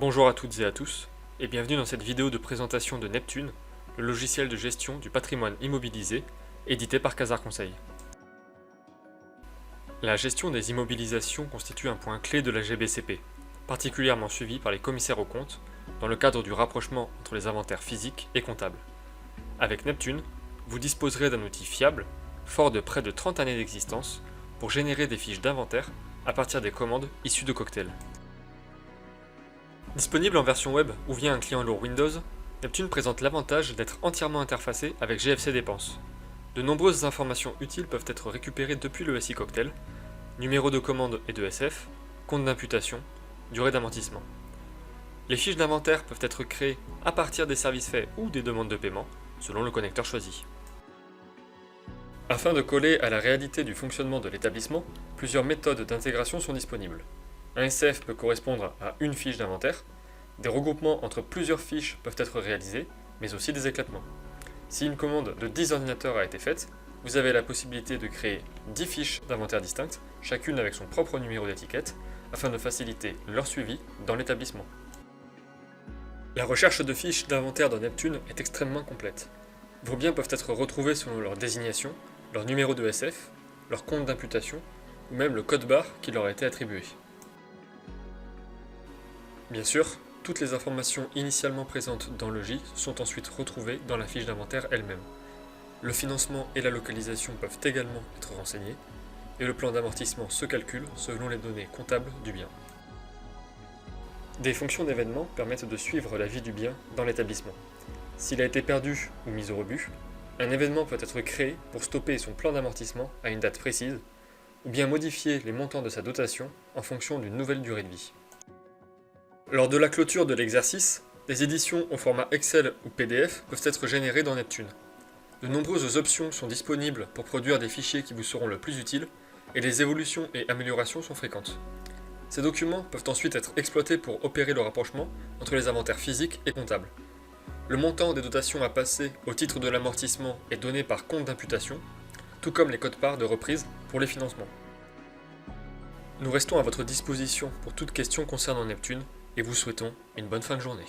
Bonjour à toutes et à tous, et bienvenue dans cette vidéo de présentation de Neptune, le logiciel de gestion du patrimoine immobilisé, édité par Casar Conseil. La gestion des immobilisations constitue un point clé de la GBCP, particulièrement suivi par les commissaires aux comptes, dans le cadre du rapprochement entre les inventaires physiques et comptables. Avec Neptune, vous disposerez d'un outil fiable, fort de près de 30 années d'existence, pour générer des fiches d'inventaire à partir des commandes issues de Cocktail. Disponible en version web ou via un client lourd Windows, Neptune présente l'avantage d'être entièrement interfacé avec GFC Dépenses. De nombreuses informations utiles peuvent être récupérées depuis le SI Cocktail, numéro de commande et de SF, compte d'imputation, durée d'amortissement. Les fiches d'inventaire peuvent être créées à partir des services faits ou des demandes de paiement, selon le connecteur choisi. Afin de coller à la réalité du fonctionnement de l'établissement, plusieurs méthodes d'intégration sont disponibles. Un SF peut correspondre à une fiche d'inventaire, des regroupements entre plusieurs fiches peuvent être réalisés, mais aussi des éclatements. Si une commande de 10 ordinateurs a été faite, vous avez la possibilité de créer 10 fiches d'inventaire distinctes, chacune avec son propre numéro d'étiquette, afin de faciliter leur suivi dans l'établissement. La recherche de fiches d'inventaire dans Neptune est extrêmement complète. Vos biens peuvent être retrouvés selon leur désignation, leur numéro de SF, leur compte d'imputation, ou même le code barre qui leur a été attribué. Bien sûr, toutes les informations initialement présentes dans le J sont ensuite retrouvées dans la fiche d'inventaire elle-même. Le financement et la localisation peuvent également être renseignés, et le plan d'amortissement se calcule selon les données comptables du bien. Des fonctions d'événement permettent de suivre la vie du bien dans l'établissement. S'il a été perdu ou mis au rebut, un événement peut être créé pour stopper son plan d'amortissement à une date précise, ou bien modifier les montants de sa dotation en fonction d'une nouvelle durée de vie. Lors de la clôture de l'exercice, des éditions au format Excel ou PDF peuvent être générées dans Neptune. De nombreuses options sont disponibles pour produire des fichiers qui vous seront le plus utiles, et les évolutions et améliorations sont fréquentes. Ces documents peuvent ensuite être exploités pour opérer le rapprochement entre les inventaires physiques et comptables. Le montant des dotations à passer au titre de l'amortissement est donné par compte d'imputation, tout comme les codes-parts de reprise pour les financements. Nous restons à votre disposition pour toute question concernant Neptune, et vous souhaitons une bonne fin de journée.